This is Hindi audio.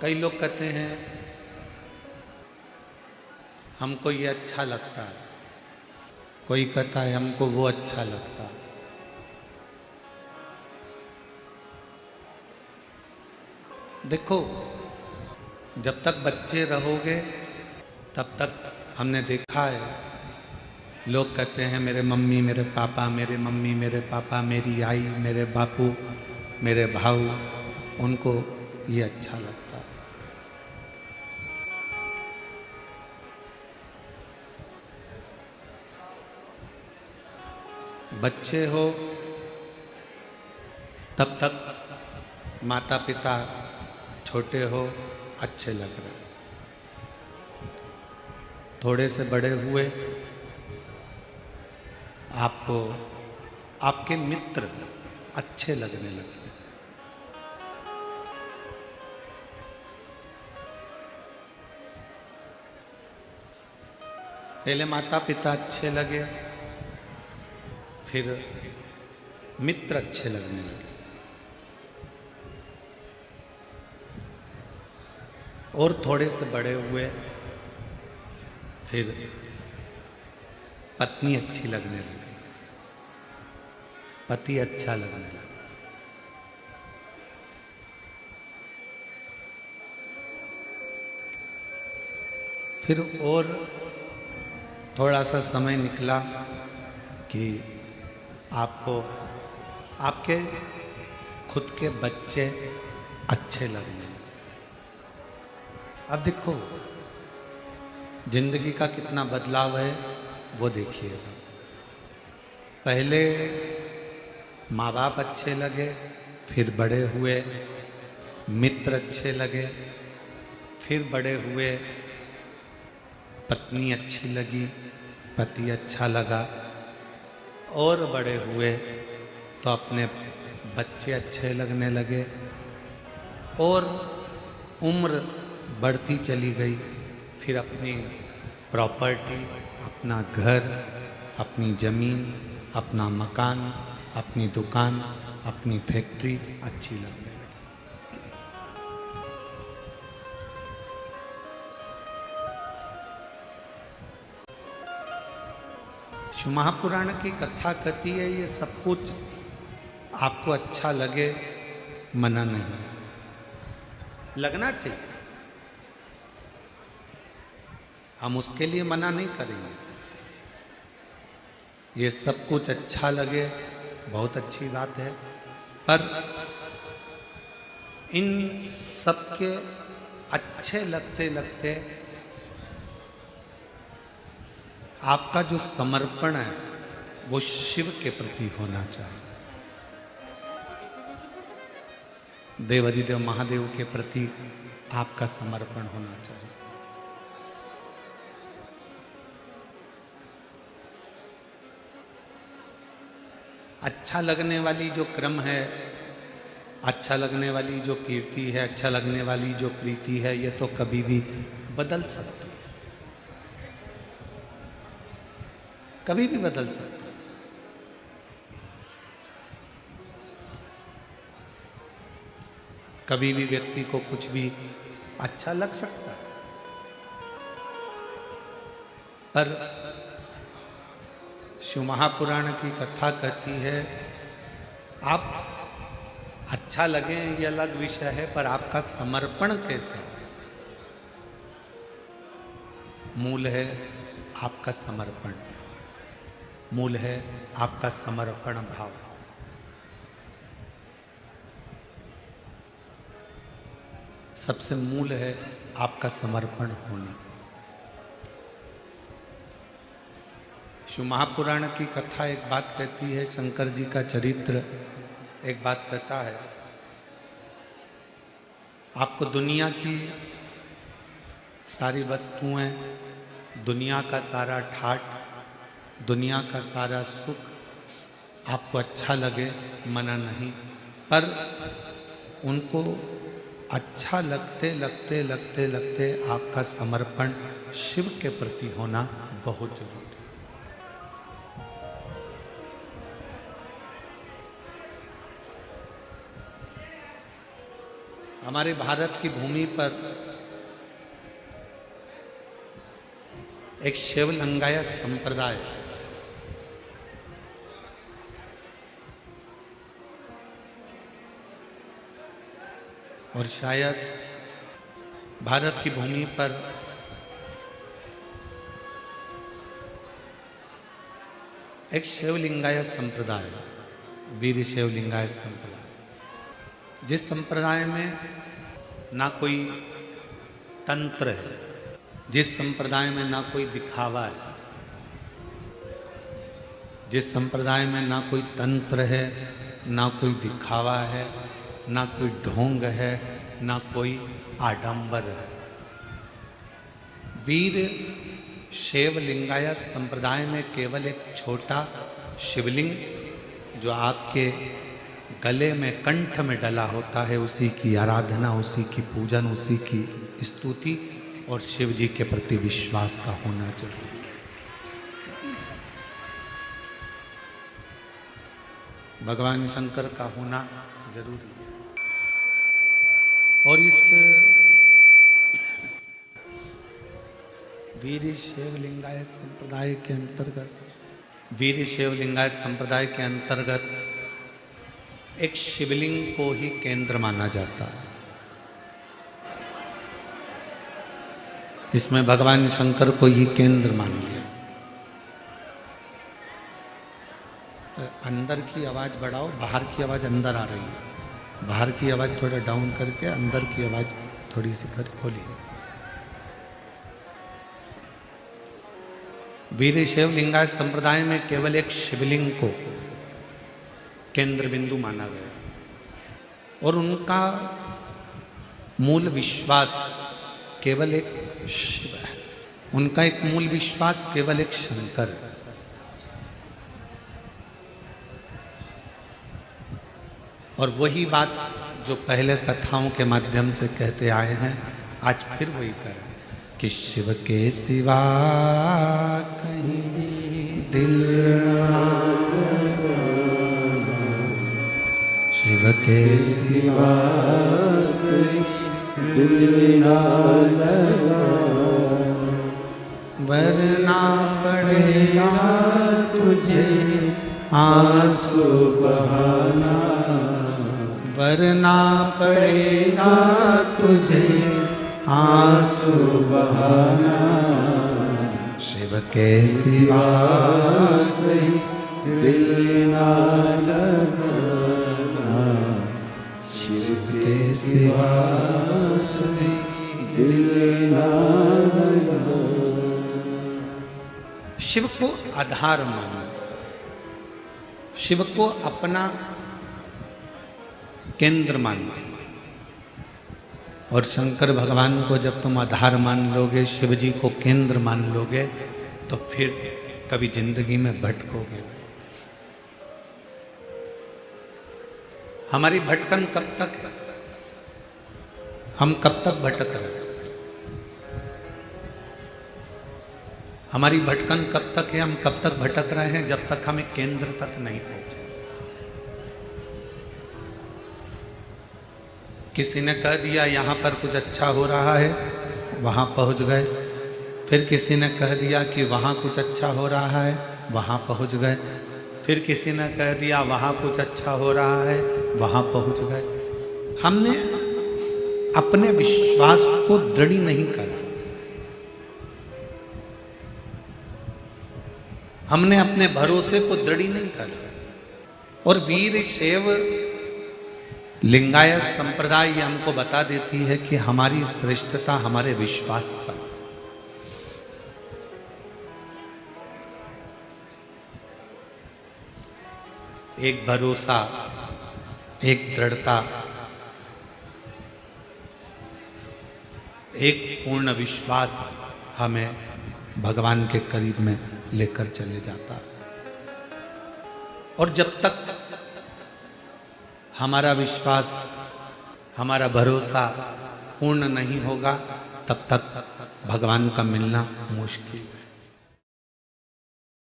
कई लोग कहते हैं हमको ये अच्छा लगता है, कोई कहता है हमको वो अच्छा लगता है। देखो, जब तक बच्चे रहोगे तब तक हमने देखा है, लोग कहते हैं मेरे मम्मी मेरे पापा, मेरे मम्मी मेरे पापा, मेरी आई मेरे बापू मेरे भाऊ, उनको ये अच्छा लगता है। बच्चे हो तब तक माता पिता छोटे हो अच्छे लग रहे, थोड़े से बड़े हुए आपको आपके मित्र अच्छे लगने लगते। पहले माता पिता अच्छे लगे, फिर मित्र अच्छे लगने लगे, और थोड़े से बड़े हुए फिर पत्नी अच्छी लगने लगी, पति अच्छा लगने लगा। फिर और थोड़ा सा समय निकला कि आपको आपके खुद के बच्चे अच्छे लगने लगे। अब देखो जिंदगी का कितना बदलाव है वो देखिएगा। पहले माँ बाप अच्छे लगे, फिर बड़े हुए मित्र अच्छे लगे, फिर बड़े हुए पत्नी अच्छी लगी, पति अच्छा लगा, और बड़े हुए तो अपने बच्चे अच्छे लगने लगे, और उम्र बढ़ती चली गई, फिर अपनी प्रॉपर्टी, अपना घर, अपनी ज़मीन, अपना मकान, अपनी दुकान, अपनी फैक्ट्री अच्छी लगने लगी। शिव महापुराण की कथा कहती है ये सब कुछ आपको अच्छा लगे, मना नहीं, लगना चाहिए, हम उसके लिए मना नहीं करेंगे। ये सब कुछ अच्छा लगे बहुत अच्छी बात है, पर इन सब के अच्छे लगते लगते आपका जो समर्पण है वो शिव के प्रति होना चाहिए, देवाधिदेव महादेव के प्रति आपका समर्पण होना चाहिए। अच्छा लगने वाली जो क्रम है, अच्छा लगने वाली जो कीर्ति है, अच्छा लगने वाली जो प्रीति है, ये तो कभी भी बदल सकती है, कभी भी बदल सकती है। कभी भी व्यक्ति को कुछ भी अच्छा लग सकता है, पर शिव महापुराण की कथा कहती है आप अच्छा लगे ये अलग विषय है, पर आपका समर्पण कैसे है? मूल है आपका समर्पण, मूल है आपका समर्पण भाव। सबसे मूल है आपका समर्पण होना। शिव महापुराण की कथा एक बात कहती है, शंकर जी का चरित्र एक बात कहता है, आपको दुनिया की सारी वस्तुएं, दुनिया का सारा ठाट, दुनिया का सारा सुख आपको अच्छा लगे, मना नहीं, पर उनको अच्छा लगते लगते लगते लगते आपका समर्पण शिव के प्रति होना बहुत जरूरी है। हमारे भारत की भूमि पर एक शिव लिंगायत संप्रदाय और शायद भारत की भूमि पर एक शिव लिंगायत संप्रदाय, वीर शिव लिंगायत संप्रदाय, जिस संप्रदाय में ना कोई तंत्र है, जिस संप्रदाय में ना कोई दिखावा है, जिस संप्रदाय में ना कोई तंत्र है, ना कोई दिखावा है, ना कोई ढोंग है, ना कोई आडंबर है। वीर शैव लिंगायत संप्रदाय में केवल एक छोटा शिवलिंग जो आपके गले में, कंठ में डला होता है, उसी की आराधना, उसी की पूजन, उसी की स्तुति और शिव जी के प्रति विश्वास का होना जरूरी है। भगवान शंकर का होना जरूरी है। और इस वीर शैव लिंगायत संप्रदाय के अंतर्गत, वीर शैव लिंगायत संप्रदाय के अंतर्गत एक शिवलिंग को ही केंद्र माना जाता है। इसमें भगवान शंकर को ही केंद्र मान लिया। अंदर की आवाज बढ़ाओ, बाहर की आवाज अंदर आ रही है। बाहर की आवाज थोड़ा डाउन करके अंदर की आवाज थोड़ी सी कर खोलिए। वीर शैव लिंगायत संप्रदाय में केवल एक शिवलिंग को केंद्र बिंदु माना गया और उनका मूल विश्वास केवल एक शिव है। उनका एक मूल विश्वास केवल एक शंकर है। और वही बात जो पहले कथाओं के माध्यम से कहते आए हैं, आज फिर वही करें कि शिव के सिवा कहीं दिल, शिव के सिवा कहीं दिल ना लगा, वरना पड़ेगा तुझे आंसू बहाना, वरना पड़ेगा तुझे आंसू बहाना, शिव के सिवा कहीं दिल ना लगाना, शिव के सिवा कहीं दिल ना लगाना। शिव को आधार मानो, शिव को अपना केंद्र मानो। और शंकर भगवान को जब तुम आधार मान लोगे, शिव जी को केंद्र मान लोगे, तो फिर कभी जिंदगी में भटकोगे। हमारी भटकन कब तक है? हम कब तक भटक रहे हैं? हमारी भटकन कब तक है? हम कब तक भटक रहे हैं? जब तक हमें केंद्र तक नहीं पहुंचे। किसी ने कह दिया यहाँ पर कुछ अच्छा हो रहा है, वहाँ पहुँच गए। फिर किसी ने कह दिया कि वहाँ कुछ अच्छा हो रहा है, वहाँ पहुँच गए। फिर किसी ने कह दिया वहाँ कुछ अच्छा हो रहा है, वहाँ पहुँच गए। हमने अपने विश्वास को दृढ़ नहीं करा, हमने अपने भरोसे को दृढ़ नहीं करा। और वीर शैव लिंगायत संप्रदाय ये हमको बता देती है कि हमारी श्रेष्ठता हमारे विश्वास पर। एक भरोसा, एक दृढ़ता, एक पूर्ण विश्वास हमें भगवान के करीब में लेकर चले जाता है। और जब तक हमारा विश्वास, हमारा भरोसा पूर्ण नहीं होगा, तब तक भगवान का मिलना मुश्किल है।